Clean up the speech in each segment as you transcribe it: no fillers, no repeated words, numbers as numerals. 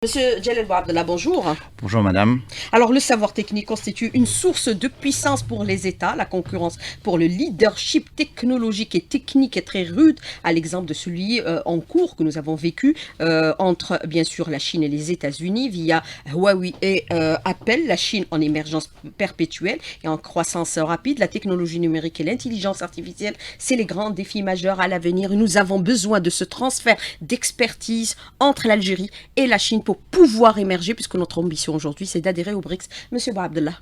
Monsieur Jalal Abdallah, bonjour. Bonjour madame. Alors, le savoir technique constitue une source de puissance pour les États. La concurrence pour le leadership technologique et technique est très rude, à l'exemple de celui en cours que nous avons vécu entre, bien sûr, la Chine et les États-Unis via Huawei et Apple. La Chine en émergence perpétuelle et en croissance rapide. La technologie numérique et l'intelligence artificielle, c'est les grands défis majeurs à l'avenir. Nous avons besoin de ce transfert d'expertise entre l'Algérie et la Chine pour pouvoir émerger, puisque notre ambition aujourd'hui, c'est d'adhérer au BRICS. Monsieur Abdallah.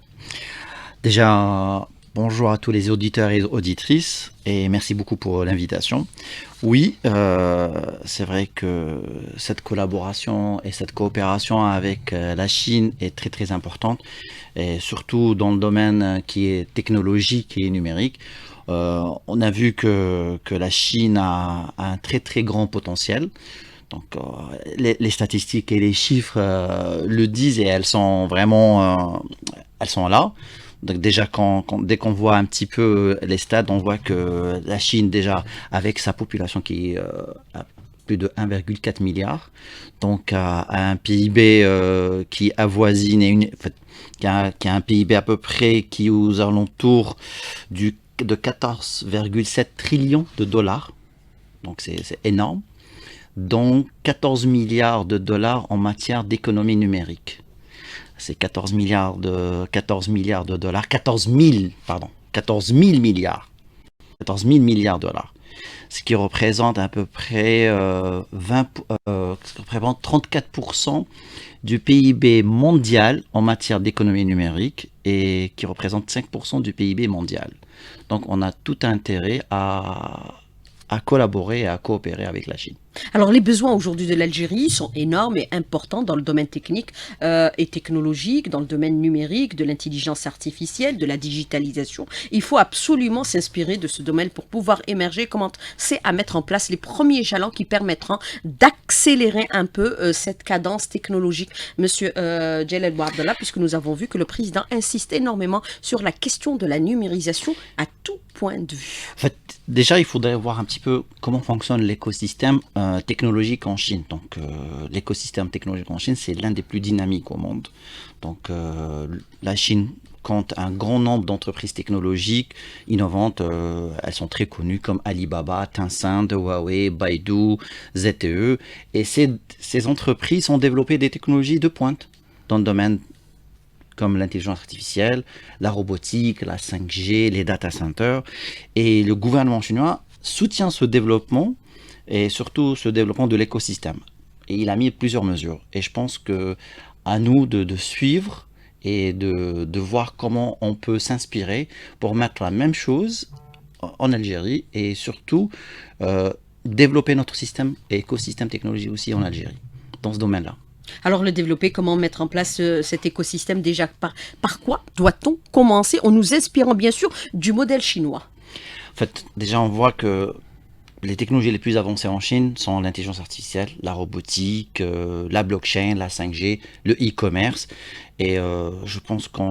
Déjà, bonjour à tous les auditeurs et auditrices et merci beaucoup pour l'invitation. Oui, c'est vrai que cette collaboration et cette coopération avec la Chine est très très importante, et surtout dans le domaine qui est technologique et numérique. On a vu que la Chine a un très très grand potentiel. Donc, les statistiques et les chiffres le disent et elles sont vraiment elles sont là. Donc déjà, dès qu'on voit un petit peu les stats, on voit que la Chine, déjà, avec sa population qui est à plus de 1,4 milliard, donc a un PIB qui avoisine, en fait, qui a un PIB à peu près qui est aux alentours de 14,7 trillions de dollars. Donc c'est énorme. Dont 14 milliards de dollars en matière d'économie numérique. C'est 14 milliards de dollars, 14 000 milliards. 14 000 milliards de dollars. Ce qui représente à peu près 34% du PIB mondial en matière d'économie numérique et qui représente 5% du PIB mondial. Donc on a tout intérêt à collaborer et à coopérer avec la Chine. Alors, les besoins aujourd'hui de l'Algérie sont énormes et importants dans le domaine technique et technologique, dans le domaine numérique, de l'intelligence artificielle, de la digitalisation. Il faut absolument s'inspirer de ce domaine pour pouvoir émerger, commencer à mettre en place les premiers jalons qui permettront d'accélérer un peu cette cadence technologique. Monsieur Jalal Abdallah, puisque nous avons vu que le président insiste énormément sur la question de la numérisation à tout point de vue. En fait, déjà, il faudrait voir un petit peu comment fonctionne l'écosystème technologique en Chine. Donc, l'écosystème technologique en Chine, c'est l'un des plus dynamiques au monde. Donc, la Chine compte un grand nombre d'entreprises technologiques innovantes. Elles sont très connues comme Alibaba, Tencent, Huawei, Baidu, ZTE. Et ces entreprises ont développé des technologies de pointe dans le domaine comme l'intelligence artificielle, la robotique, la 5G, les data centers. Et le gouvernement chinois soutient ce développement et surtout ce développement de l'écosystème. Et il a mis plusieurs mesures. Et je pense que à nous de suivre et de voir comment on peut s'inspirer pour mettre la même chose en Algérie et surtout développer notre système et écosystème technologique aussi en Algérie, dans ce domaine-là. Alors, le développer, comment mettre en place cet écosystème déjà, par quoi doit-on commencer en nous inspirant bien sûr du modèle chinois? En fait, déjà on voit que les technologies les plus avancées en Chine sont l'intelligence artificielle, la robotique, la blockchain, la 5G, le e-commerce. Et je pense que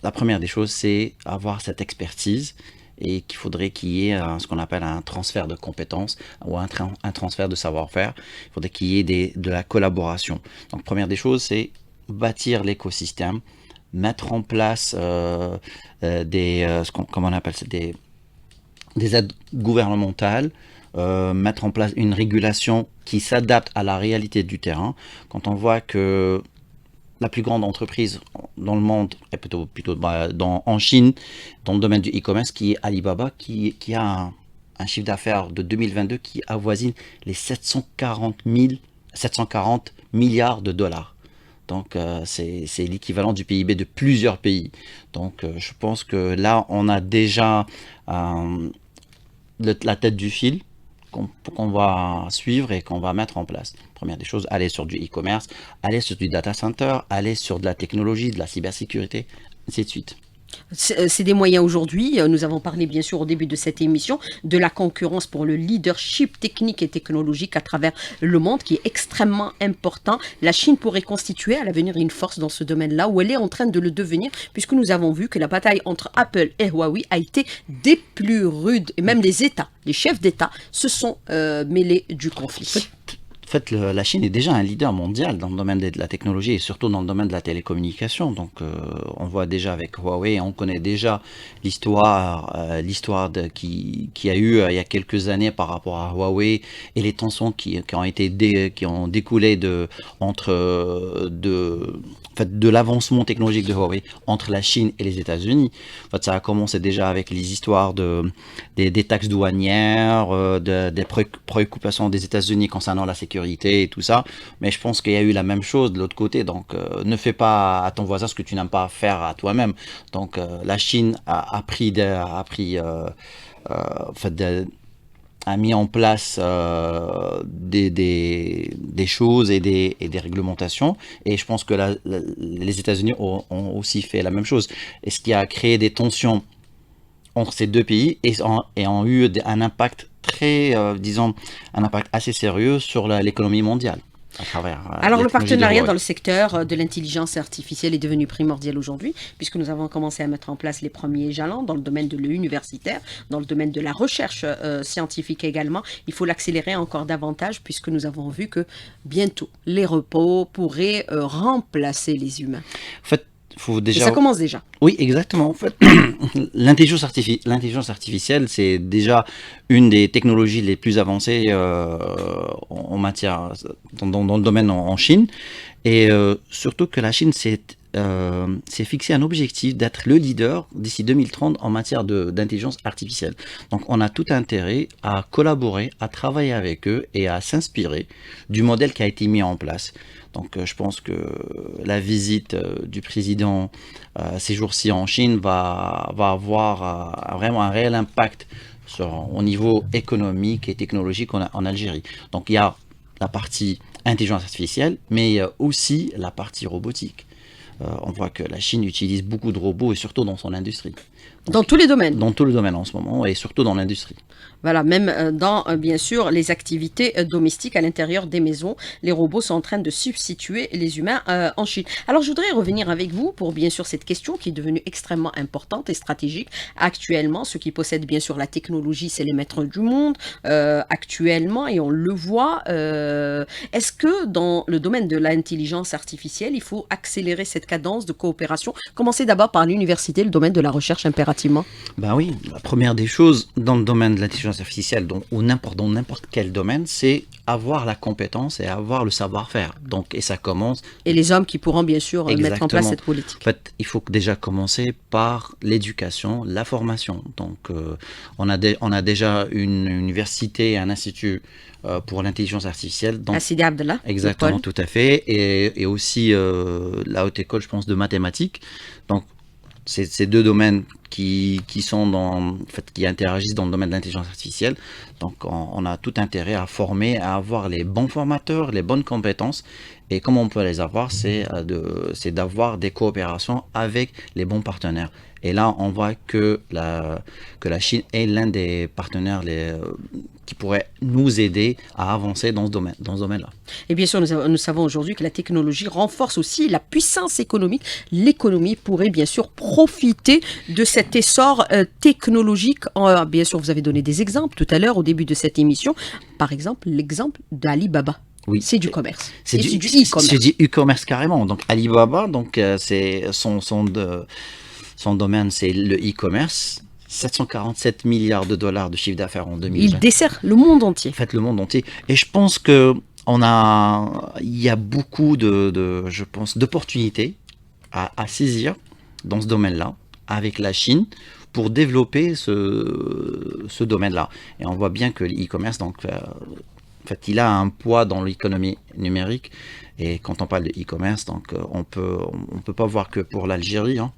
la première des choses, c'est avoir cette expertise et qu'il faudrait qu'il y ait ce qu'on appelle un transfert de compétences ou un transfert de savoir-faire. Il faudrait qu'il y ait de la collaboration. Donc, première des choses, c'est bâtir l'écosystème, mettre en place comment on appelle ça, des aides gouvernementales, mettre en place une régulation qui s'adapte à la réalité du terrain. Quand on voit que la plus grande entreprise dans le monde, et plutôt en Chine, dans le domaine du e-commerce, qui est Alibaba, qui a un chiffre d'affaires de 2022 qui avoisine les 740 milliards de dollars. Donc, c'est l'équivalent du PIB de plusieurs pays. Donc, je pense que là, on a déjà la tête du fil qu'on va suivre et qu'on va mettre en place. Première des choses, aller sur du e-commerce, aller sur du data center, aller sur de la technologie, de la cybersécurité, ainsi de suite. C'est des moyens aujourd'hui. Nous avons parlé bien sûr au début de cette émission de la concurrence pour le leadership technique et technologique à travers le monde qui est extrêmement important. La Chine pourrait constituer à l'avenir une force dans ce domaine-là où elle est en train de le devenir puisque nous avons vu que la bataille entre Apple et Huawei a été des plus rudes et même les États, les chefs d'État se sont mêlés du conflit. En fait, la Chine est déjà un leader mondial dans le domaine de la technologie et surtout dans le domaine de la télécommunication. Donc, on voit déjà avec Huawei, on connaît déjà l'histoire qui a eu il y a quelques années par rapport à Huawei et les tensions qui ont découlé de l'avancement technologique de Huawei entre la Chine et les États-Unis. En fait, ça a commencé déjà avec les histoires des taxes douanières, des préoccupations des États-Unis concernant la sécurité et tout ça. Mais je pense qu'il y a eu la même chose de l'autre côté. Donc, ne fais pas à ton voisin ce que tu n'aimes pas faire à toi-même. Donc, la Chine en fait, a mis en place des choses et des réglementations. Et je pense que les États-Unis ont aussi fait la même chose. Et ce qui a créé des tensions entre ces deux pays et ont eu un impact disons, un impact assez sérieux sur l'économie mondiale à travers Alors, les le technologies de partenariat dans Huawei. le secteur de l'intelligence artificielle est devenu primordial aujourd'hui, puisque nous avons commencé à mettre en place les premiers jalons dans le domaine de l'universitaire, dans le domaine de la recherche scientifique également. Il faut l'accélérer encore davantage, puisque nous avons vu que bientôt, les robots pourraient remplacer les humains. En fait, faut Et déjà... ça commence déjà. Oui, exactement. En fait, l'intelligence artificielle, c'est déjà une des technologies les plus avancées en matière dans le domaine en Chine. Et surtout que la Chine s'est fixé un objectif d'être le leader d'ici 2030 en matière d'intelligence artificielle. Donc on a tout intérêt à collaborer, à travailler avec eux et à s'inspirer du modèle qui a été mis en place. Donc je pense que la visite du président ces jours-ci en Chine va avoir vraiment un réel impact au niveau économique et technologique en Algérie. Donc il y a la partie intelligence artificielle, mais il y a aussi la partie robotique. On voit que la Chine utilise beaucoup de robots et surtout dans son industrie. Donc, Dans tous les domaines. dans tout le domaine en ce moment et surtout dans l'industrie. Voilà, même dans, bien sûr, les activités domestiques à l'intérieur des maisons, les robots sont en train de substituer les humains en Chine. Alors, je voudrais revenir avec vous pour, bien sûr, cette question qui est devenue extrêmement importante et stratégique. Actuellement, ceux qui possèdent, bien sûr, la technologie, c'est les maîtres du monde, actuellement, et on le voit. Est-ce que dans le domaine de l'intelligence artificielle, il faut accélérer cette cadence de coopération? Commencer d'abord par l'université, le domaine de la recherche impérativement. Ben oui, la première des choses dans le domaine de l'intelligence artificielle, ou dans n'importe quel domaine, c'est avoir la compétence et avoir le savoir-faire. Donc, et ça commence. Et les hommes qui pourront, bien sûr, mettre en place Exactement. cette politique. En fait, il faut déjà commencer par l'éducation, la formation. Donc, on a déjà une université, un institut pour l'intelligence artificielle. Donc, À Sidi Abdallah. exactement, l'école. tout à fait. Et aussi la haute école, je pense, de mathématiques. Donc, c'est ces deux domaines qui sont en fait, qui interagissent dans le domaine de l'intelligence artificielle. Donc, on a tout intérêt à former, à avoir les bons formateurs, les bonnes compétences. Et comment on peut les avoir, c'est d'avoir des coopérations avec les bons partenaires. Et là, on voit que la Chine est l'un des partenaires qui pourrait nous aider à avancer dans ce domaine-là. Et bien sûr, nous savons aujourd'hui que la technologie renforce aussi la puissance économique. L'économie pourrait bien sûr profiter de cet essor technologique. Bien sûr, vous avez donné des exemples tout à l'heure au début de cette émission. Par exemple, l'exemple d'Alibaba. Oui. C'est du commerce. C'est Et du e-commerce. c'est du e-commerce carrément. Donc Alibaba, donc c'est son domaine, c'est le e-commerce. 747 milliards de dollars de chiffre d'affaires en 2020. Il dessert le monde entier. En fait, le monde entier. Et je pense que il y a beaucoup je pense, d'opportunités à saisir dans ce domaine-là avec la Chine pour développer ce domaine-là. Et on voit bien que l'e-commerce, donc, en fait, il a un poids dans l'économie numérique. Et quand on parle de e-commerce, donc, on peut pas voir que pour l'Algérie, hein,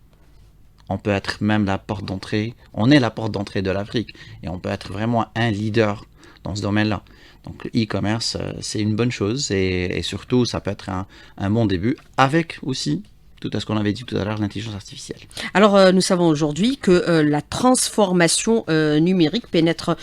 on peut être même la porte d'entrée, on est la porte d'entrée de l'Afrique et on peut être vraiment un leader dans ce domaine-là. Donc le e-commerce, c'est une bonne chose et surtout, ça peut être un bon début avec aussi tout à ce qu'on avait dit tout à l'heure, l'intelligence artificielle. Alors, nous savons aujourd'hui que la transformation numérique pénètre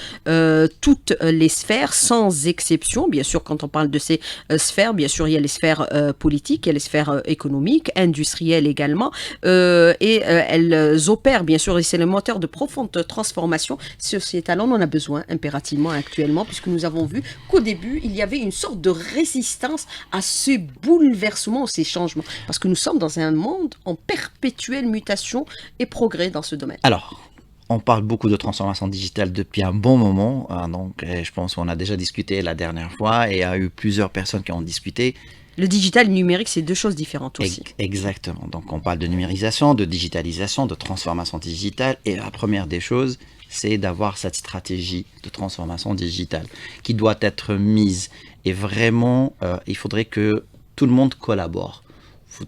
toutes les sphères sans exception. Bien sûr, quand on parle de ces sphères, bien sûr, il y a les sphères politiques, il y a les sphères économiques, industrielles également, elles opèrent, bien sûr, et c'est le moteur de profonde transformation sociétale. On en a besoin impérativement actuellement, puisque nous avons vu qu'au début, il y avait une sorte de résistance à ces bouleversements, ces changements, parce que nous sommes dans un monde en perpétuelle mutation et progrès dans ce domaine. Alors, on parle beaucoup de transformation digitale depuis un bon moment, hein, donc je pense qu'on a déjà discuté la dernière fois et il y a eu plusieurs personnes qui ont discuté. Le digital et le numérique, c'est deux choses différentes aussi. Exactement, donc on parle de numérisation, de digitalisation, de transformation digitale et la première des choses, c'est d'avoir cette stratégie de transformation digitale qui doit être mise et vraiment, il faudrait que tout le monde collabore,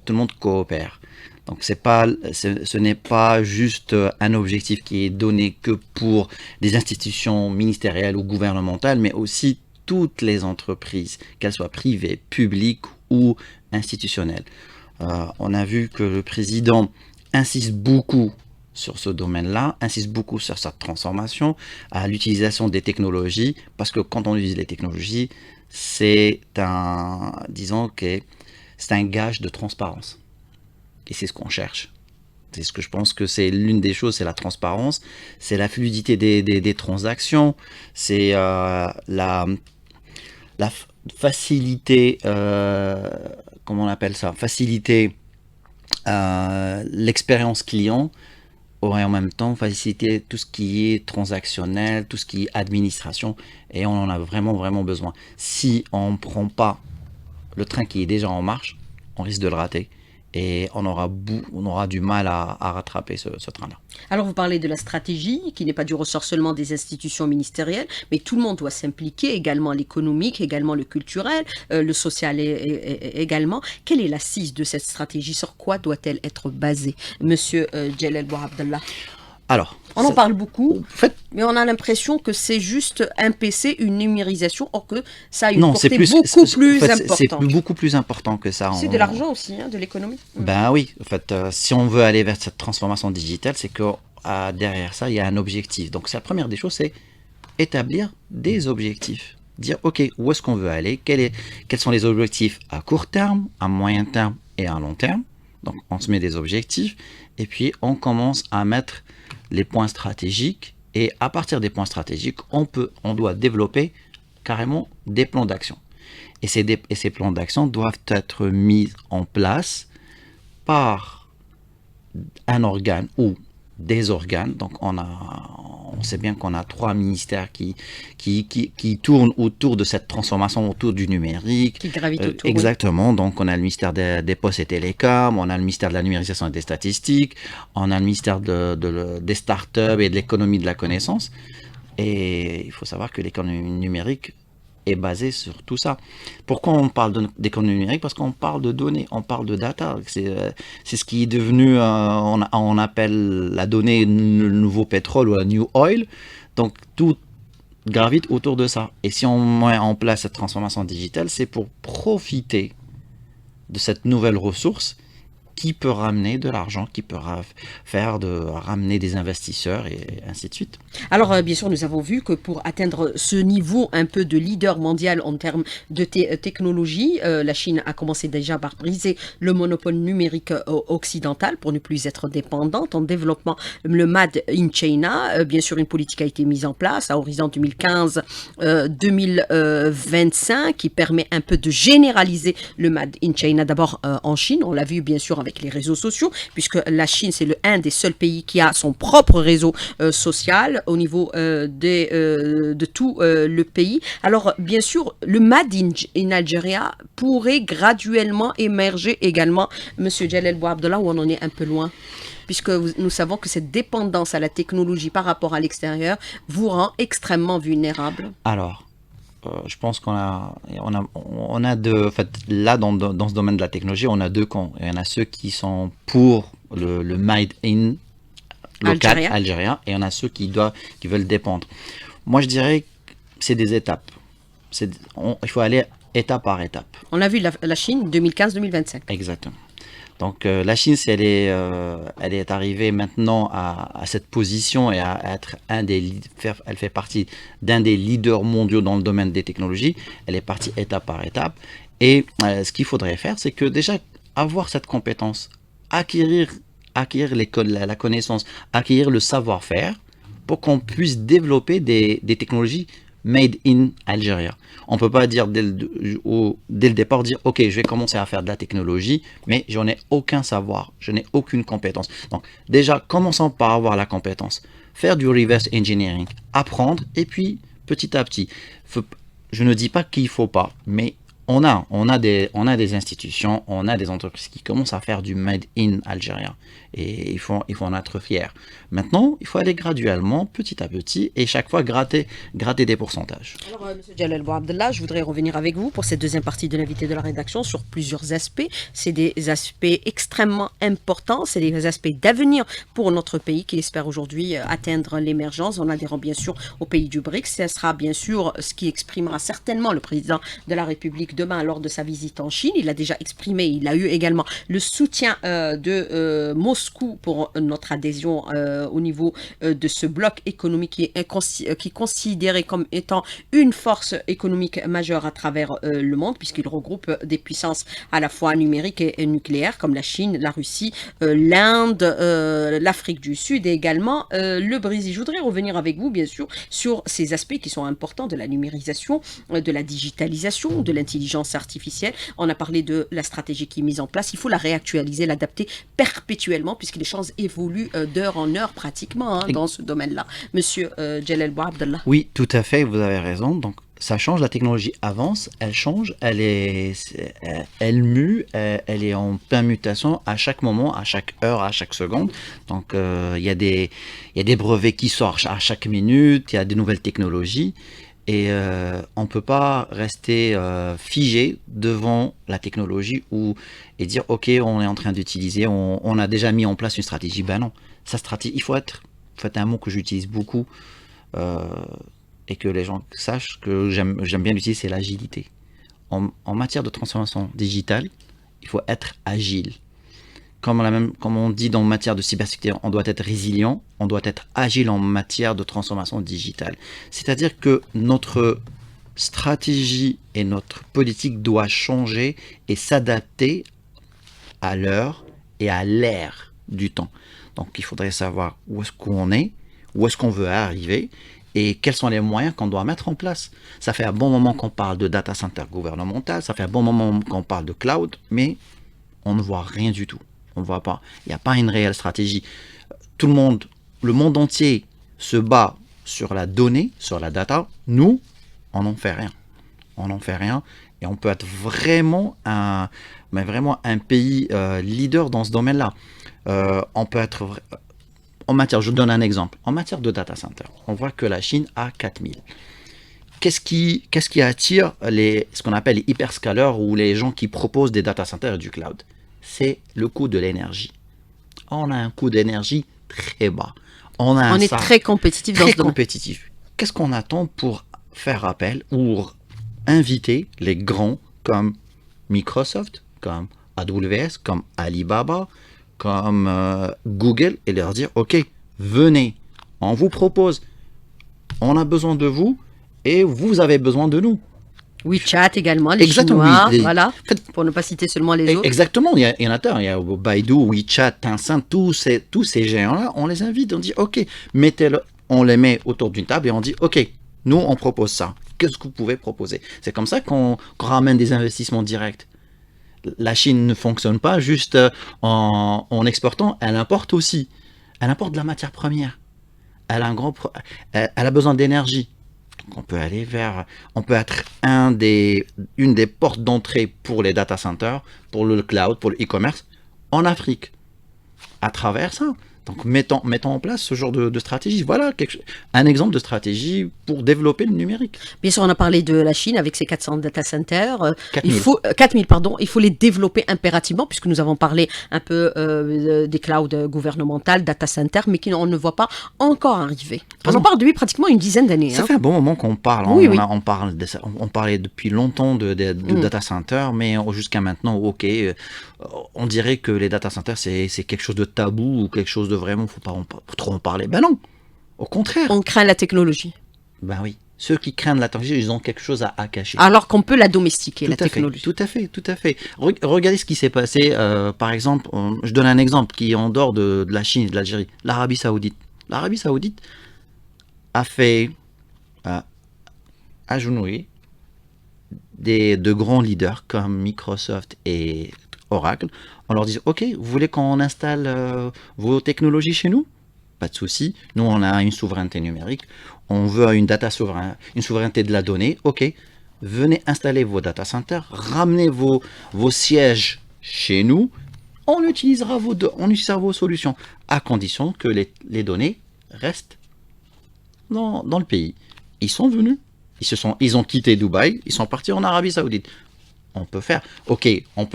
tout le monde coopère. Donc ce n'est pas juste un objectif qui est donné que pour des institutions ministérielles ou gouvernementales, mais aussi toutes les entreprises, qu'elles soient privées, publiques ou institutionnelles. On a vu que le président insiste beaucoup sur ce domaine-là, insiste beaucoup sur cette transformation, à l'utilisation des technologies, parce que quand on utilise les technologies, c'est disons que c'est un gage de transparence. Et c'est ce qu'on cherche. C'est ce que je pense que c'est l'une des choses, c'est la transparence, c'est la fluidité des transactions, c'est la facilité, comment on appelle ça, faciliter l'expérience client, et en même temps faciliter tout ce qui est transactionnel, tout ce qui est administration, et on en a vraiment, vraiment besoin. Si on ne prend pas le train qui est déjà en marche, on risque de le rater. Et on aura du mal à rattraper ce train-là. Alors vous parlez de la stratégie, qui n'est pas du ressort seulement des institutions ministérielles, mais tout le monde doit s'impliquer, également l'économique, également le culturel, le social également. Quelle est l'assise de cette stratégie? Sur quoi doit-elle être basée, Monsieur Djelel Bouabdallah? Alors, on en parle beaucoup, mais on a l'impression que c'est juste un PC, une numérisation, or que ça a une portée beaucoup plus importante. C'est beaucoup plus important que ça. C'est de l'argent aussi, hein, de l'économie. Ben oui, en fait, si on veut aller vers cette transformation digitale, c'est que derrière ça, il y a un objectif. Donc, la première des choses, c'est établir des objectifs. Dire, OK, où est-ce qu'on veut aller? Quels sont les objectifs à court terme, à moyen terme et à long terme? Donc, on se met des objectifs et puis on commence à mettre les points stratégiques, et à partir des points stratégiques, on doit développer carrément des plans d'action. Et ces plans d'action doivent être mis en place par un organe ou des organes. Donc on sait bien qu'on a 3 ministères qui tournent autour de cette transformation, autour du numérique. Qui gravitent autour. Exactement. Oui. Donc on a le ministère des Postes et Télécoms, on a le ministère de la numérisation et des statistiques, on a le ministère des startups et de l'économie de la connaissance. Et il faut savoir que l'économie numérique est basée sur tout ça. Pourquoi on parle d'économie numérique? Parce qu'on parle de données, on parle de data. C'est ce qui est devenu, on appelle la donnée le nouveau pétrole ou la new oil. Donc tout gravite autour de ça. Et si on met en place cette transformation digitale, c'est pour profiter de cette nouvelle ressource qui peut ramener de l'argent, qui peut ramener des investisseurs et ainsi de suite. Alors, bien sûr, nous avons vu que pour atteindre ce niveau un peu de leader mondial en termes de technologie, la Chine a commencé déjà par briser le monopole numérique occidental pour ne plus être dépendante en développant le Made in China. Bien sûr, une politique a été mise en place à horizon 2015-2025 qui permet un peu de généraliser le Made in China d'abord en Chine. On l'a vu bien sûr avec les réseaux sociaux, puisque la Chine, c'est un des seuls pays qui a son propre réseau social au niveau de tout le pays. Alors, bien sûr, le Made in Algeria pourrait graduellement émerger également, Monsieur Djelel Bouabdallah, où on en est un peu loin, puisque nous savons que cette dépendance à la technologie par rapport à l'extérieur vous rend extrêmement vulnérable. Alors, je pense qu'on a deux, en fait, là dans ce domaine de la technologie, on a deux camps. Il y en a ceux qui sont pour le made in local algérien et il y en a ceux qui veulent dépendre. Moi, je dirais que c'est des étapes. Il faut aller étape par étape. On a vu la Chine 2015-2025. Exactement. Donc la Chine, si elle est arrivée maintenant à cette position et à être elle fait partie d'un des leaders mondiaux dans le domaine des technologies. Elle est partie étape par étape. Et ce qu'il faudrait faire, c'est que déjà avoir cette compétence, acquérir, acquérir la connaissance, acquérir le savoir-faire pour qu'on puisse développer des technologies made in Algeria. On ne peut pas dire dès le départ, dire ok, je vais commencer à faire de la technologie, mais je n'ai aucun savoir, je n'ai aucune compétence. Donc déjà, commençons par avoir la compétence. Faire du reverse engineering, apprendre, et puis petit à petit. Je ne dis pas qu'il ne faut pas, mais on a des institutions, on a des entreprises qui commencent à faire du made in Algérien. Et il faut en être fier. Maintenant, il faut aller graduellement, petit à petit, et chaque fois gratter des pourcentages. Alors, Monsieur Jalal Bouabdallah, je voudrais revenir avec vous pour cette deuxième partie de l'invité de la rédaction sur plusieurs aspects. C'est des aspects extrêmement importants, c'est des aspects d'avenir pour notre pays qui espère aujourd'hui atteindre l'émergence. On adhère bien sûr au pays du BRICS. Ce sera bien sûr ce qui exprimera certainement le président de la République demain lors de sa visite en Chine. Il a déjà exprimé, il a eu également le soutien de Moscou pour notre adhésion au niveau de ce bloc économique qui est considéré comme étant une force économique majeure à travers le monde, puisqu'il regroupe des puissances à la fois numériques et nucléaires, comme la Chine, la Russie, l'Inde, l'Afrique du Sud et également le Brésil. Je voudrais revenir avec vous, bien sûr, sur ces aspects qui sont importants de la numérisation, de la digitalisation, de l'intelligence artificielle. On a parlé de la stratégie qui est mise en place. Il faut la réactualiser, l'adapter perpétuellement, puisque les choses évoluent d'heure en heure pratiquement dans ce domaine-là. Monsieur Jalal Bouabdallah. Oui, tout à fait, vous avez raison. Donc, ça change, la technologie avance, elle change, elle mue, elle est en pleine mutation à chaque moment, à chaque heure, à chaque seconde. Donc, il y a des brevets qui sortent à chaque minute, il y a des nouvelles technologies. Et on ne peut pas rester figé devant la technologie et dire ok, on est en train d'utiliser, on a déjà mis en place une stratégie. Ben non, sa stratégie, il faut être un mot que j'utilise beaucoup et que les gens sachent que j'aime bien l'utiliser, c'est l'agilité. En matière de transformation digitale, il faut être agile. Comme on dit dans matière de cybersécurité, on doit être résilient, on doit être agile en matière de transformation digitale. C'est-à-dire que notre stratégie et notre politique doit changer et s'adapter à l'heure et à l'ère du temps. Donc il faudrait savoir où est-ce qu'on est, où est-ce qu'on veut arriver et quels sont les moyens qu'on doit mettre en place. Ça fait un bon moment qu'on parle de data center gouvernemental, ça fait un bon moment qu'on parle de cloud, mais on ne voit rien du tout. On ne voit pas. Il n'y a pas une réelle stratégie. Tout le monde entier se bat sur la donnée, sur la data. Nous, on n'en fait rien. On n'en fait rien. Et on peut être vraiment un pays leader dans ce domaine-là. On peut être... je donne un exemple. En matière de data center, on voit que la Chine a 4000. Qu'est-ce qui attire ce qu'on appelle les hyperscalers ou les gens qui proposent des data centers et du cloud? C'est le coût de l'énergie. On a un coût d'énergie très bas. On est très compétitif dans ce domaine. Qu'est-ce qu'on attend pour faire appel ou inviter les grands comme Microsoft, comme AWS, comme Alibaba, comme Google et leur dire ok, venez, on vous propose, on a besoin de vous et vous avez besoin de nous. WeChat également, les Chinois, voilà, pour ne pas citer seulement les autres. Exactement, il y en a il y a Baidu, WeChat, Tencent, tous ces géants-là, on les invite, on dit ok, on les met autour d'une table et on dit ok, nous on propose ça, qu'est-ce que vous pouvez proposer? C'est comme ça qu'on ramène des investissements directs. La Chine ne fonctionne pas juste en exportant, elle importe aussi, elle importe de la matière première, elle a besoin d'énergie. On peut être une des portes d'entrée pour les data centers, pour le cloud, pour le e-commerce en Afrique. À travers ça, Donc mettons en place ce genre de stratégie. Voilà un exemple de stratégie pour développer le numérique. Bien sûr, on a parlé de la Chine avec ses 400 data centers. 4000. 4000, pardon. Il faut les développer impérativement, puisque nous avons parlé un peu des clouds gouvernementales, data centers, mais qu'on ne voit pas encore arriver. On en parle depuis pratiquement une dizaine d'années. Ça fait un bon moment qu'on parle. Oui, oui. On parlait depuis longtemps de data centers, mais jusqu'à maintenant, ok, on dirait que les data centers, c'est quelque chose de tabou ou quelque chose de vraiment, faut pas trop en parler. Ben non, au contraire. On craint la technologie. Ben oui. Ceux qui craignent la technologie, ils ont quelque chose à cacher. Alors qu'on peut la domestiquer, la technologie. Tout à fait. Regardez ce qui s'est passé, par exemple, je donne un exemple qui est en dehors de la Chine et de l'Algérie, l'Arabie Saoudite. L'Arabie Saoudite a fait agenouiller de grands leaders comme Microsoft et Oracle. On leur dit, ok, vous voulez qu'on installe vos technologies chez nous? Pas de souci. Nous, on a une souveraineté numérique. On veut une souveraineté de la donnée. Ok, venez installer vos data centers, ramenez vos sièges chez nous. On utilisera vos solutions à condition que les données restent dans le pays. Ils sont venus. Ils ont quitté Dubaï. Ils sont partis en Arabie Saoudite. On peut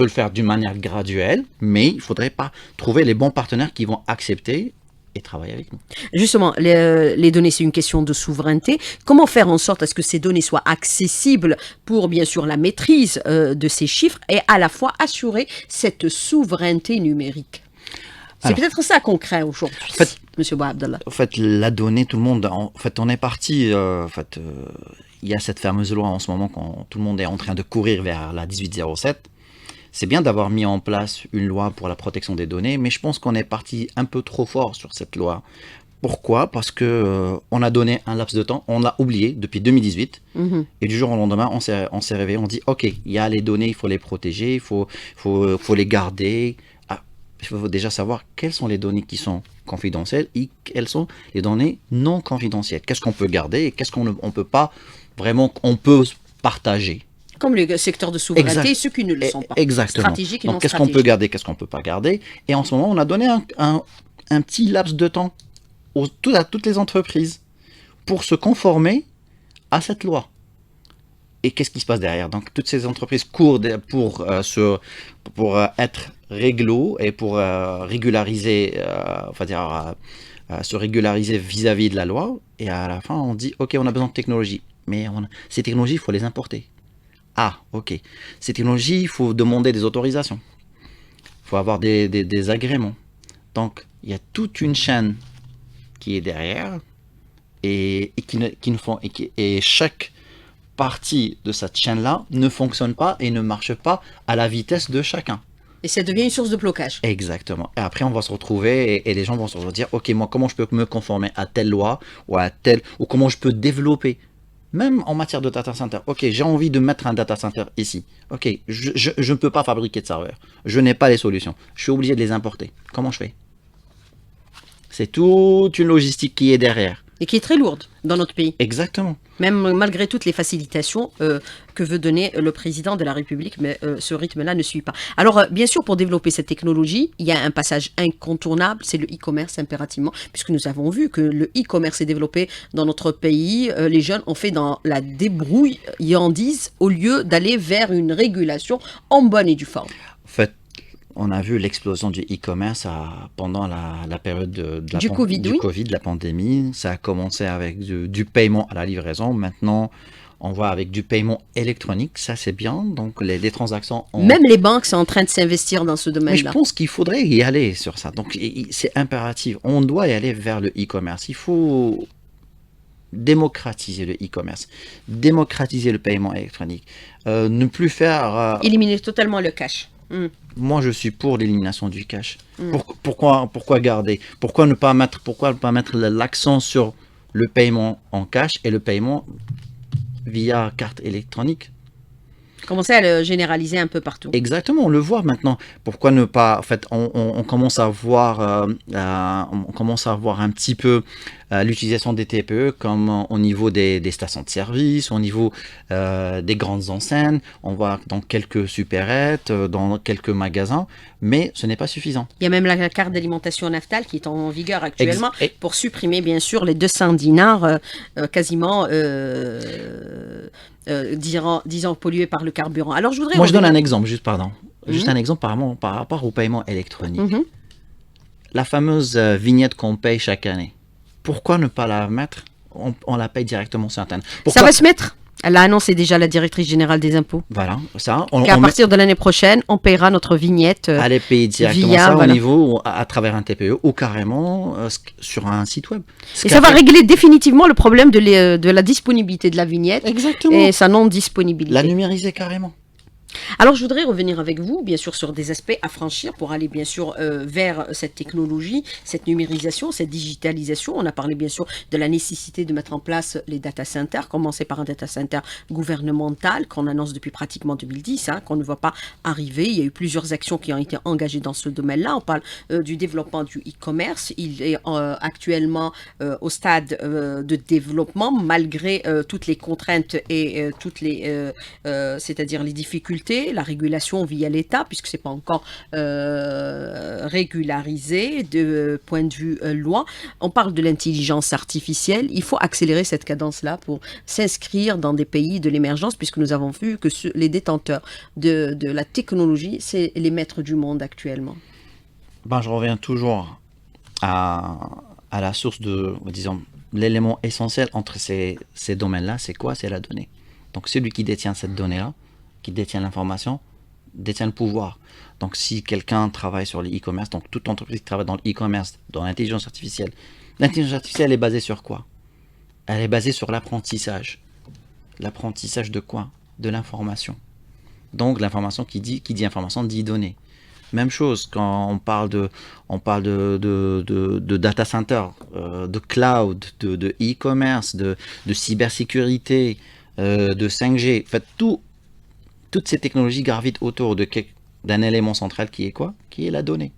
le faire d'une manière graduelle, mais il ne faudrait pas trouver les bons partenaires qui vont accepter et travailler avec nous. Justement, les données, c'est une question de souveraineté. Comment faire en sorte à ce que ces données soient accessibles pour, bien sûr, la maîtrise de ces chiffres et à la fois assurer cette souveraineté numérique? C'est peut-être ça qu'on craint aujourd'hui, Monsieur Bouabdallah. En fait, la donnée, tout le monde, on est parti, il y a cette fameuse loi en ce moment quand tout le monde est en train de courir vers la 1807. C'est bien d'avoir mis en place une loi pour la protection des données, mais je pense qu'on est parti un peu trop fort sur cette loi. Pourquoi? Parce que on a donné un laps de temps, on l'a oublié depuis 2018, et du jour au lendemain, on s'est réveillé, on dit ok, il y a les données, il faut les protéger, il faut les garder. Il faut déjà savoir quelles sont les données qui sont confidentielles et quelles sont les données non confidentielles. Qu'est-ce qu'on peut garder et qu'est-ce qu'on ne peut pas vraiment, on peut partager. Comme le secteur de souveraineté et ceux qui ne le sont pas. Exactement. Stratégique et non Donc, qu'est-ce qu'on peut garder, qu'est-ce qu'on ne peut pas garder. Et en ce moment, on a donné un petit laps de temps à toutes les entreprises pour se conformer à cette loi. Et qu'est-ce qui se passe derrière? Donc, toutes ces entreprises courent pour être réglo et pour régulariser, se régulariser vis-à-vis de la loi. Et à la fin, on dit, ok, on a besoin de technologie. Mais ces technologies, il faut les importer. Ah, ok. Ces technologies, il faut demander des autorisations. Il faut avoir des agréments. Donc, il y a toute une chaîne qui est derrière et chaque partie de cette chaîne-là ne fonctionne pas et ne marche pas à la vitesse de chacun. Et ça devient une source de blocage. Exactement. Et après, on va se retrouver et les gens vont se dire, ok, moi, comment je peux me conformer à telle loi ou comment je peux développer, même en matière de data center. Ok, j'ai envie de mettre un data center ici. Ok, je ne peux pas fabriquer de serveurs. Je n'ai pas les solutions. Je suis obligé de les importer. Comment je fais? C'est toute une logistique qui est derrière. Et qui est très lourde dans notre pays. Exactement. Même malgré toutes les facilitations que veut donner le président de la République, mais ce rythme-là ne suit pas. Alors, bien sûr, pour développer cette technologie, il y a un passage incontournable, c'est le e-commerce impérativement, puisque nous avons vu que le e-commerce est développé dans notre pays. Les jeunes ont fait dans la débrouillandise au lieu d'aller vers une régulation en bonne et due forme. En fait, on a vu l'explosion du e-commerce pendant la période du Covid, la pandémie. Ça a commencé avec du paiement à la livraison. Maintenant, on voit avec du paiement électronique. Ça, c'est bien. Donc, les transactions... Même les banques sont en train de s'investir dans ce domaine-là. Mais je pense qu'il faudrait y aller sur ça. Donc, c'est impératif. On doit y aller vers le e-commerce. Il faut démocratiser le e-commerce, démocratiser le paiement électronique, ne plus faire... éliminer totalement le cash. Moi, je suis pour l'élimination du cash. Pourquoi garder? Pourquoi ne pas mettre l'accent sur le paiement en cash et le paiement via carte électronique? Commencer à le généraliser un peu partout. Exactement, on le voit maintenant. Pourquoi ne pas... En fait, on commence à voir, un petit peu l'utilisation des TPE comme au niveau des stations de service, au niveau des grandes enseignes. On voit dans quelques supérettes, dans quelques magasins. mais ce n'est pas suffisant. Il y a même la carte d'alimentation naftale qui est en vigueur actuellement Et pour supprimer bien sûr les 200 dinars quasiment disons pollués par le carburant. Alors je voudrais moi, je donne revenir- un exemple, juste Mhm. un exemple par rapport au paiement électronique. Mhm. La fameuse vignette qu'on paye chaque année, pourquoi ne pas la mettre? On la paye directement sur Internet. Ça Pourquoi? va se mettre. Elle a annoncé déjà la directrice générale des impôts Voilà, ça, qu'à partir de l'année prochaine, on paiera notre vignette. aller payer directement via, ça voilà. au niveau, à travers un TPE ou carrément sur un site web. Et ça va régler définitivement le problème de la disponibilité de la vignette Exactement. et sa non-disponibilité. La numériser carrément. Alors, je voudrais revenir avec vous, bien sûr, sur des aspects à franchir pour aller, bien sûr, vers cette technologie, cette numérisation, cette digitalisation. On a parlé, bien sûr, de la nécessité de mettre en place les data centers, commencer par un data center gouvernemental qu'on annonce depuis pratiquement 2010, qu'on ne voit pas arriver. Il y a eu plusieurs actions qui ont été engagées dans ce domaine-là. On parle du développement du e-commerce. Il est actuellement au stade de développement, malgré toutes les contraintes et toutes les, c'est-à-dire les difficultés, la régulation via l'État, puisque ce n'est pas encore régularisé de point de vue loi. On parle de l'intelligence artificielle. Il faut accélérer cette cadence-là pour s'inscrire dans des pays de l'émergence, puisque nous avons vu que les détenteurs de la technologie, c'est les maîtres du monde actuellement. Ben, je reviens toujours à la source de, disons, l'élément essentiel entre ces domaines-là, c'est quoi? C'est la donnée. Donc celui qui détient cette donnée-là, qui détient l'information, détient le pouvoir. Donc si quelqu'un travaille sur l'e-commerce, donc toute entreprise qui travaille dans l'e-commerce, dans l'intelligence artificielle est basée sur quoi? Elle est basée sur l'apprentissage. L'apprentissage de quoi? De l'information. Donc l'information qui dit information dit données. Même chose quand on parle de data center, de cloud, de e-commerce, de cybersécurité, de 5G. En fait, toutes ces technologies gravitent autour d'un élément central qui est quoi? Qui est la donnée.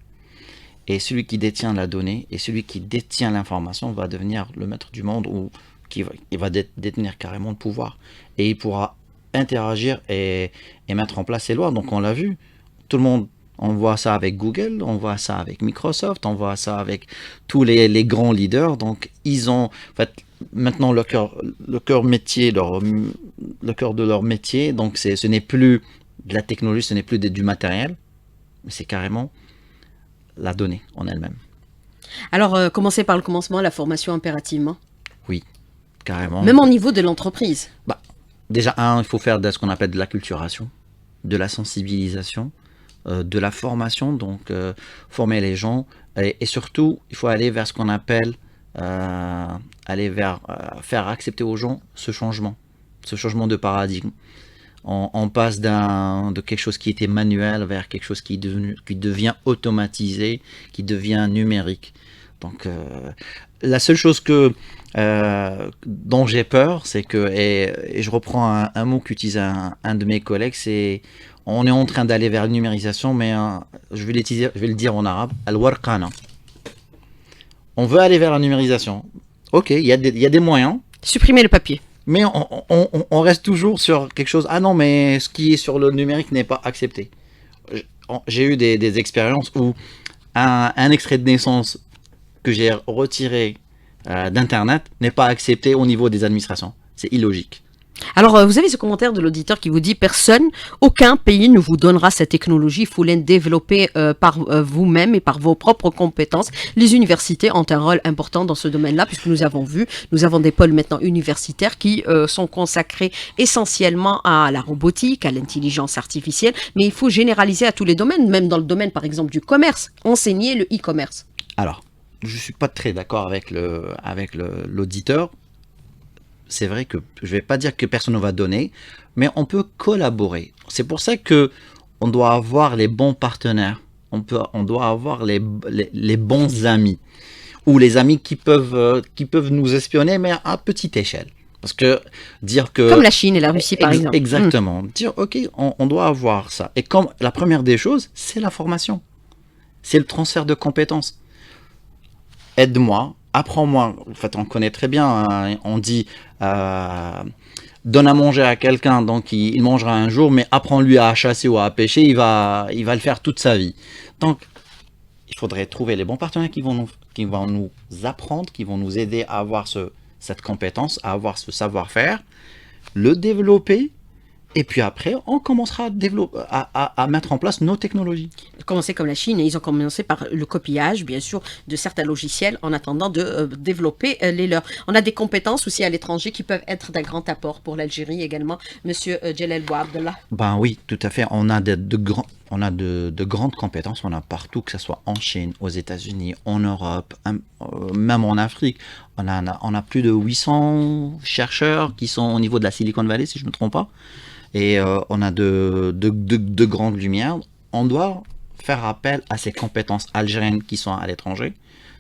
Et celui qui détient la donnée et celui qui détient l'information va devenir le maître du monde, ou il va détenir carrément le pouvoir. Et il pourra interagir et mettre en place ses lois. Donc on l'a vu, tout le monde, on voit ça avec Google, on voit ça avec Microsoft, on voit ça avec tous les grands leaders. Donc ils ont, en fait, maintenant le cœur métier, le cœur de leur métier, donc ce n'est plus de la technologie, ce n'est plus du matériel, mais c'est carrément la donnée en elle-même. Alors, commencer par le commencement, la formation impérativement. Oui, carrément. Même au niveau de l'entreprise. Bah, déjà, il faut faire de ce qu'on appelle de l'acculturation, de la sensibilisation, de la formation, donc former les gens, et surtout, il faut aller vers ce qu'on appelle faire accepter aux gens ce changement de paradigme. On passe de quelque chose qui était manuel vers quelque chose qui devient automatisé, qui devient numérique. Donc la seule chose dont j'ai peur, c'est que, et je reprends un mot qu'utilise un de mes collègues, c'est on est en train d'aller vers la numérisation, mais je vais le dire en arabe, al-warqana. On veut aller vers la numérisation. Ok, il y a des moyens. Supprimer le papier. Mais on reste toujours sur quelque chose. Ah non, mais ce qui est sur le numérique n'est pas accepté. J'ai eu des expériences où un extrait de naissance que j'ai retiré d'Internet n'est pas accepté au niveau des administrations. C'est illogique. Alors, vous avez ce commentaire de l'auditeur qui vous dit « Personne, aucun pays ne vous donnera cette technologie. Il faut la développer par vous-même et par vos propres compétences. Les universités ont un rôle important dans ce domaine-là, puisque nous avons des pôles maintenant universitaires qui sont consacrés essentiellement à la robotique, à l'intelligence artificielle. Mais il faut généraliser à tous les domaines, même dans le domaine, par exemple, du commerce, enseigner le e-commerce. » Alors, je ne suis pas très d'accord avec l'auditeur. C'est vrai que je ne vais pas dire que personne ne va donner, mais on peut collaborer. C'est pour ça que on doit avoir les bons partenaires. On doit avoir les bons amis, ou les amis qui peuvent nous espionner, mais à petite échelle. Parce que dire que... Comme la Chine et la Russie, par exemple. Exactement. Dire, ok, on doit avoir ça. Et comme la première des choses, c'est la formation. C'est le transfert de compétences. Aide-moi. Apprends-moi, en fait on connaît très bien, on dit donne à manger à quelqu'un, donc il mangera un jour, mais apprends-lui à chasser ou à pêcher, il va le faire toute sa vie. Donc, il faudrait trouver les bons partenaires qui vont nous apprendre, qui vont nous aider à avoir cette compétence, à avoir ce savoir-faire, le développer, et puis après, on commencera à mettre en place nos technologies. Commencer comme la Chine, et ils ont commencé par le copiage, bien sûr, de certains logiciels en attendant de développer les leurs. On a des compétences aussi à l'étranger qui peuvent être d'un grand apport pour l'Algérie également. Monsieur Djelal Bouabdallah. Ben oui, tout à fait. On a de grandes compétences. On a partout, que ce soit en Chine, aux États-Unis, en Europe, même en Afrique. On a plus de 800 chercheurs qui sont au niveau de la Silicon Valley, si je ne me trompe pas. Et on a de grandes lumières. On doit faire appel à ces compétences algériennes qui sont à l'étranger.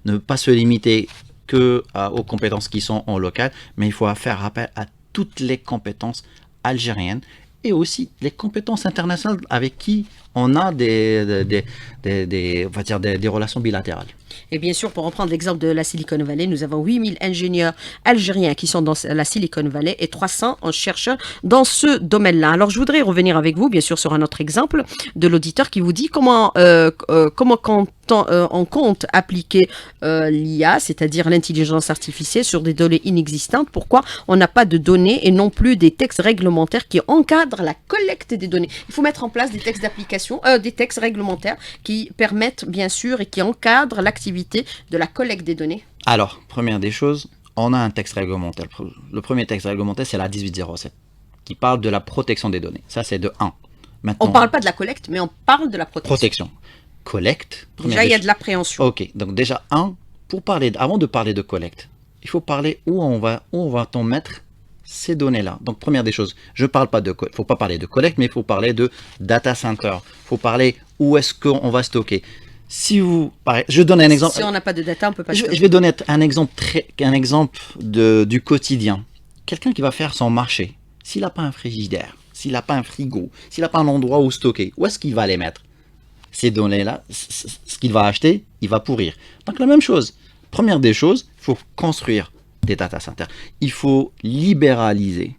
Ne pas se limiter aux compétences qui sont en local, mais il faut faire appel à toutes les compétences algériennes et aussi les compétences internationales avec qui on a des relations bilatérales. Et bien sûr, pour reprendre l'exemple de la Silicon Valley, nous avons 8000 ingénieurs algériens qui sont dans la Silicon Valley et 300 chercheurs dans ce domaine-là. Alors, je voudrais revenir avec vous, bien sûr, sur un autre exemple de l'auditeur qui vous dit comment on compte appliquer l'IA, c'est-à-dire l'intelligence artificielle, sur des données inexistantes. Pourquoi on n'a pas de données et non plus des textes réglementaires qui encadrent la collecte des données? Il faut mettre en place des textes d'application, des textes réglementaires qui permettent, bien sûr, et qui encadrent l'activité de la collecte des données. Alors, première des choses, on a un texte réglementaire. Le premier texte réglementaire, c'est la 1807, qui parle de la protection des données. Ça, c'est de 1. Maintenant, on ne parle pas de la collecte, mais on parle de la protection. Collecte. Déjà, il y a de l'appréhension. Ok, donc déjà, avant de parler de collecte, il faut parler où va-t-on mettre ces données-là. Donc, première des choses, il ne faut pas parler de collecte, mais il faut parler de data center. Il faut parler où est-ce qu'on va stocker. Je donne un exemple. Si on n'a pas de data, on ne peut pas. Je vais donner un exemple du quotidien. Quelqu'un qui va faire son marché, s'il n'a pas un frigidaire, s'il n'a pas un frigo, s'il n'a pas un endroit où stocker, où est-ce qu'il va les mettre? Ces données-là, ce qu'il va acheter, il va pourrir. Donc la même chose. Première des choses, il faut construire des data centers. Il faut libéraliser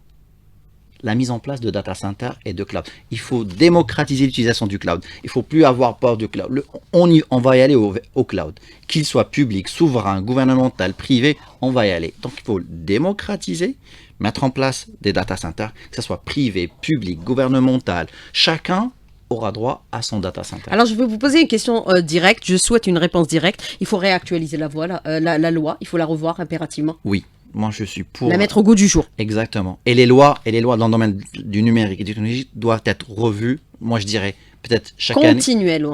la mise en place de data centers et de cloud. Il faut démocratiser l'utilisation du cloud. Il ne faut plus avoir peur du cloud. On va y aller au cloud. Qu'il soit public, souverain, gouvernemental, privé, on va y aller. Donc il faut le démocratiser, mettre en place des data centers, que ce soit privé, public, gouvernemental. Chacun aura droit à son data center. Alors, je vais vous poser une question directe. Je souhaite une réponse directe. Il faut réactualiser la loi. Il faut la revoir impérativement. Oui. Moi, je suis pour... La mettre au goût du jour. Exactement. Et les lois dans le domaine du numérique et des technologies doivent être revues, moi je dirais, peut-être chaque année.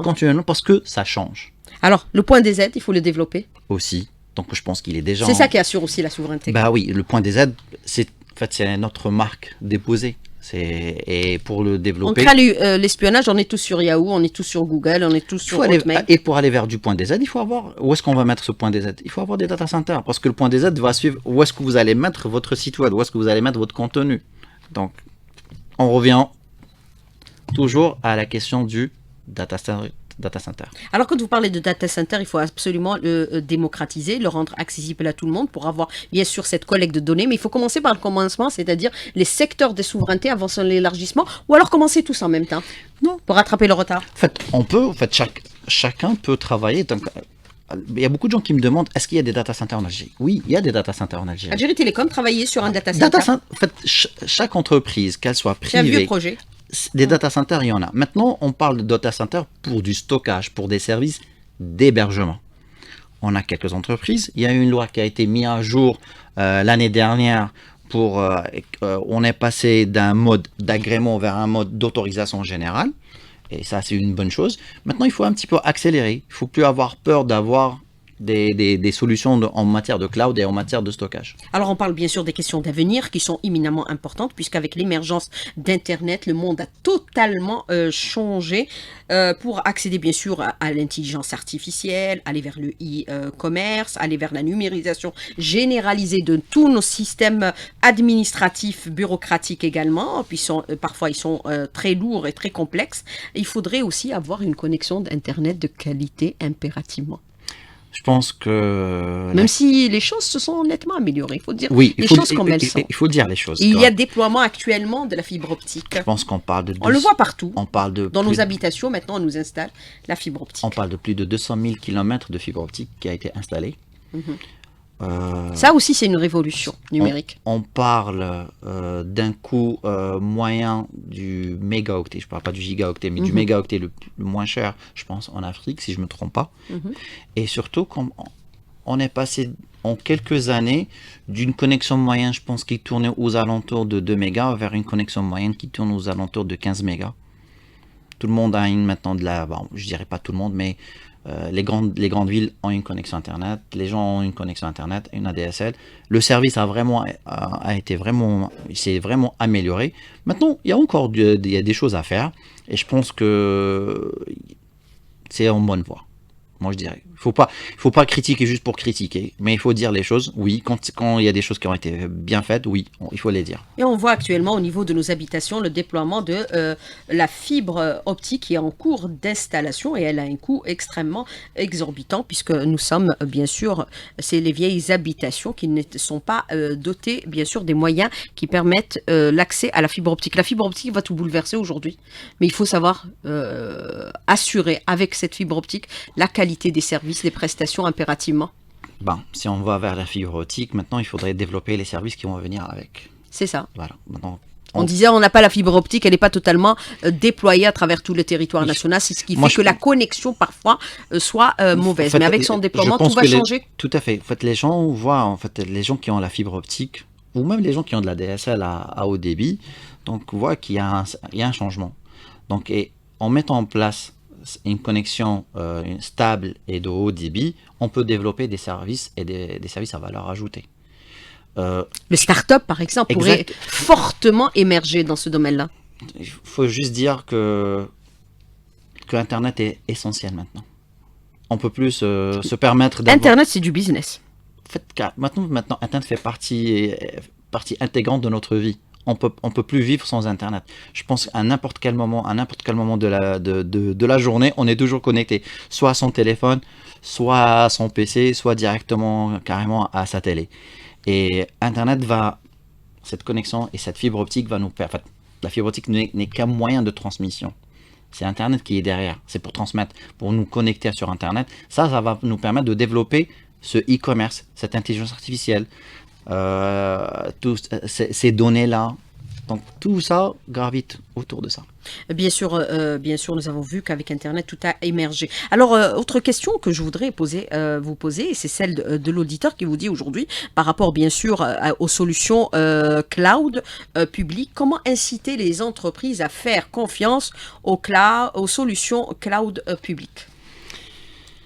Continuellement, parce que ça change. Alors, le point des aides, il faut le développer. Aussi. Donc, je pense qu'il est déjà... C'est ça qui assure aussi la souveraineté. Bah oui, le point des aides, c'est notre marque déposée. Et pour le développer... On crée l'espionnage, on est tous sur Yahoo, on est tous sur Google, on est tous sur Hotmail. Et pour aller vers du point des aides, il faut avoir... Où est-ce qu'on va mettre ce point des aides? Il faut avoir des data centers, parce que le point des aides va suivre où est-ce que vous allez mettre votre site web, où est-ce que vous allez mettre votre contenu. Donc, on revient toujours à la question du data center. Alors, quand vous parlez de data center, il faut absolument le démocratiser, le rendre accessible à tout le monde pour avoir, bien sûr, cette collecte de données. Mais il faut commencer par le commencement, c'est-à-dire les secteurs de souveraineté avant son élargissement, ou alors commencer tous en même temps. Non. Pour rattraper le retard. En fait, chacun peut travailler. Donc, il y a beaucoup de gens qui me demandent, est-ce qu'il y a des data centers en Algérie? Oui, il y a des data centers en Algérie. Algérie Télécom travaillait sur un data center. En fait, chaque entreprise, qu'elle soit privée... C'est un vieux projet. Des data centers, il y en a. Maintenant, on parle de data centers pour du stockage, pour des services d'hébergement. On a quelques entreprises. Il y a une loi qui a été mise à jour l'année dernière on est passé d'un mode d'agrément vers un mode d'autorisation générale. Et ça, c'est une bonne chose. Maintenant, il faut un petit peu accélérer. Il ne faut plus avoir peur d'avoir des solutions en matière de cloud et en matière de stockage. Alors, on parle bien sûr des questions d'avenir qui sont éminemment importantes, puisqu'avec l'émergence d'Internet, le monde a totalement changé pour accéder bien sûr à l'intelligence artificielle, aller vers le e-commerce, aller vers la numérisation généralisée de tous nos systèmes administratifs, bureaucratiques également, puis parfois ils sont très lourds et très complexes. Il faudrait aussi avoir une connexion d'Internet de qualité impérativement. Je pense que Même si les choses se sont nettement améliorées, il faut dire oui, les choses comme elles sont. il faut dire les choses. Et il y a déploiement actuellement de la fibre optique. Je pense qu'on parle de On le voit partout. on parle de Dans plus, nos habitations, maintenant, on nous installe la fibre on optique. parle de plus de 200 000 kilomètres de fibre optique qui a été installée. Mhm. Euh, Ça aussi, c'est une révolution numérique. on parle d'un coût moyen du mégaoctet. Je ne parle pas du gigaoctet, mais du Mhm. mégaoctet le moins cher, je pense, en Afrique, si je ne me trompe pas. Mhm. Et surtout, comme on est passé en quelques années d'une connexion moyenne, je pense, qui tournait aux alentours de 2 mégas vers une connexion moyenne qui tourne aux alentours de 15 mégas. Tout le monde a maintenant bon, je dirais pas tout le monde, mais les grandes villes ont une connexion Internet, les gens ont une connexion Internet, une ADSL. Le service s'est vraiment amélioré. Maintenant, il y a encore il y a des choses à faire et je pense que c'est en bonne voie. Moi, je dirais. Il faut pas critiquer juste pour critiquer, mais il faut dire les choses. Oui, quand il y a des choses qui ont été bien faites, oui, il faut les dire. Et on voit actuellement au niveau de nos habitations le déploiement de la fibre optique qui est en cours d'installation et elle a un coût extrêmement exorbitant puisque nous sommes bien sûr, c'est les vieilles habitations qui ne sont pas dotées bien sûr des moyens qui permettent l'accès à la fibre optique. La fibre optique va tout bouleverser aujourd'hui, mais il faut savoir assurer avec cette fibre optique la qualité des services, des prestations impérativement. Ben, si on va vers la fibre optique, maintenant, il faudrait développer les services qui vont venir avec. C'est ça. Voilà. Maintenant, on disait on n'a pas la fibre optique, elle n'est pas totalement déployée à travers tout le territoire national, c'est ce qui fait que la connexion parfois soit mauvaise. En fait, mais avec son déploiement, tout va changer. Tout à fait. En fait, les gens voient, en fait, les gens qui ont la fibre optique, ou même les gens qui ont de la DSL à haut débit, donc voient qu'il y a un changement. Donc, et en mettant en place une connexion stable et de haut débit, on peut développer des services et des services à valeur ajoutée. Le start-up, par exemple, pourrait fortement émerger dans ce domaine-là. Il faut juste dire que Internet est essentiel maintenant. On peut plus se permettre d'avoir... Internet, c'est du business. En fait, maintenant, Internet fait partie intégrante de notre vie. On peut plus vivre sans Internet. Je pense qu'à n'importe quel moment de la journée, on est toujours connecté, soit à son téléphone, soit à son PC, soit directement, carrément à sa télé. Et Internet cette connexion et cette fibre optique va nous permettre. La fibre optique n'est qu'un moyen de transmission. C'est Internet qui est derrière. C'est pour transmettre, pour nous connecter sur Internet. Ça va nous permettre de développer ce e-commerce, cette intelligence artificielle, ces données-là. Donc tout ça gravite autour de ça. Bien sûr, nous avons vu qu'avec Internet, tout a émergé. Alors, autre question que je voudrais vous poser, c'est celle de l'auditeur qui vous dit aujourd'hui, par rapport bien sûr aux solutions cloud publiques, comment inciter les entreprises à faire confiance aux solutions cloud publiques?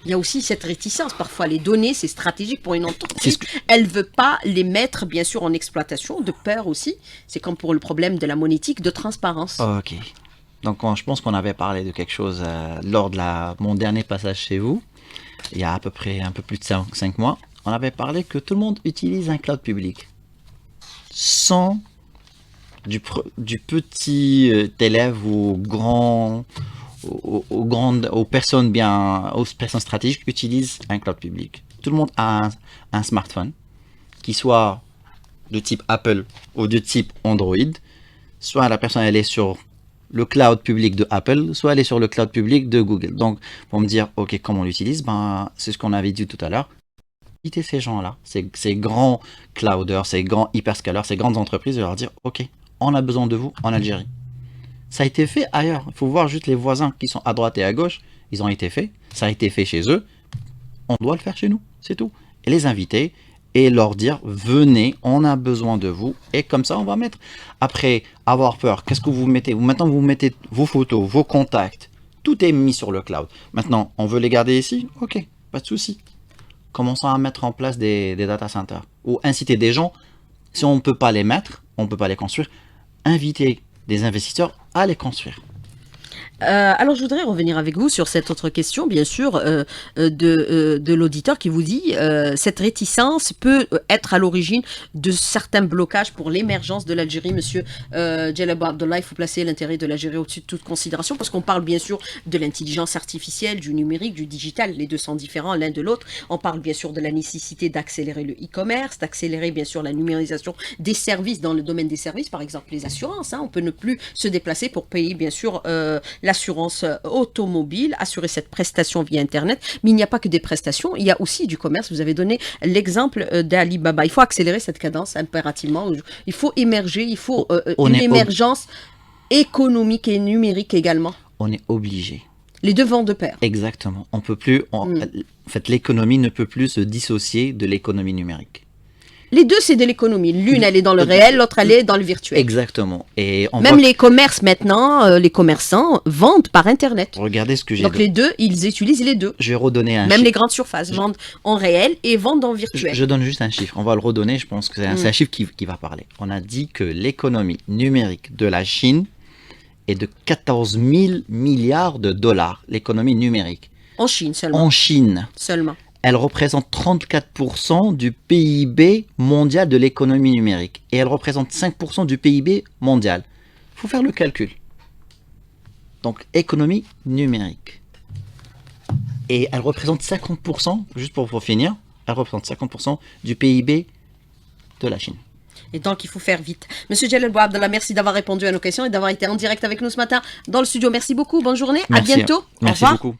Il y a aussi cette réticence. Parfois, les données, c'est stratégique pour une entreprise. Elle ne veut pas les mettre, bien sûr, en exploitation, de peur aussi. C'est comme pour le problème de la monétique, de transparence. Ok. Donc, je pense qu'on avait parlé de quelque chose lors de mon dernier passage chez vous, il y a à peu près un peu plus de 5 mois. On avait parlé que tout le monde utilise un cloud public. Sans du petit élève au grand... aux personnes stratégiques utilisent un cloud public. Tout le monde a un smartphone qui soit de type Apple ou de type Android. Soit la personne elle est sur le cloud public de Apple, soit elle est sur le cloud public de Google. Donc, pour me dire, ok, comment on l'utilise, c'est ce qu'on avait dit tout à l'heure. Éviter ces gens-là, ces grands clouders, ces grands hyperscalers, ces grandes entreprises, de leur dire, ok, on a besoin de vous en Algérie. Ça a été fait ailleurs. Il faut voir juste les voisins qui sont à droite et à gauche. Ils ont été faits. Ça a été fait chez eux. On doit le faire chez nous. C'est tout. Et les inviter et leur dire, venez, on a besoin de vous. Et comme ça, on va mettre. Après avoir peur, qu'est-ce que vous mettez? Maintenant, vous mettez vos photos, vos contacts. Tout est mis sur le cloud. Maintenant, on veut les garder ici? Ok, pas de souci. Commençons à mettre en place des data centers. Ou inciter des gens. Si on ne peut pas les mettre, on ne peut pas les construire. Inviter des investisseurs à les construire. Alors, je voudrais revenir avec vous sur cette autre question, bien sûr, de l'auditeur qui vous dit cette réticence peut être à l'origine de certains blocages pour l'émergence de l'Algérie. Monsieur Djellab Abdallah, il faut placer l'intérêt de l'Algérie au-dessus de toute considération parce qu'on parle bien sûr de l'intelligence artificielle, du numérique, du digital. Les deux sont différents l'un de l'autre. On parle bien sûr de la nécessité d'accélérer le e-commerce, d'accélérer bien sûr la numérisation des services dans le domaine des services, par exemple les assurances. On peut ne plus se déplacer pour payer bien sûr l'assurance automobile, assurer cette prestation via Internet. Mais il n'y a pas que des prestations, il y a aussi du commerce. Vous avez donné l'exemple d'Alibaba. Il faut accélérer cette cadence impérativement. Il faut émerger, il faut une émergence économique et numérique également. On est obligé. Les deux vont de pair. Exactement. On peut plus, en fait, l'économie ne peut plus se dissocier de l'économie numérique. Les deux, c'est de l'économie. L'une, elle est dans le réel, l'autre, elle est dans le virtuel. Exactement. Et même les commerces maintenant, les commerçants vendent par Internet. Regardez ce que j'ai. Donc les deux, ils utilisent les deux. Je vais redonner un chiffre. Même les grandes surfaces vendent en réel et vendent en virtuel. Je donne juste un chiffre. On va le redonner. Je pense que c'est un chiffre qui va parler. On a dit que l'économie numérique de la Chine est de 14 000 milliards de dollars. L'économie numérique. En Chine seulement. En Chine. Seulement. Elle représente 34% du PIB mondial de l'économie numérique. Et elle représente 5% du PIB mondial. Il faut faire le calcul. Donc, économie numérique. Et elle représente 50%, juste pour finir, elle représente 50% du PIB de la Chine. Et donc, il faut faire vite. Monsieur Djellab Abdallah, merci d'avoir répondu à nos questions et d'avoir été en direct avec nous ce matin dans le studio. Merci beaucoup. Bonne journée. Merci. À bientôt. Merci au revoir. beaucoup.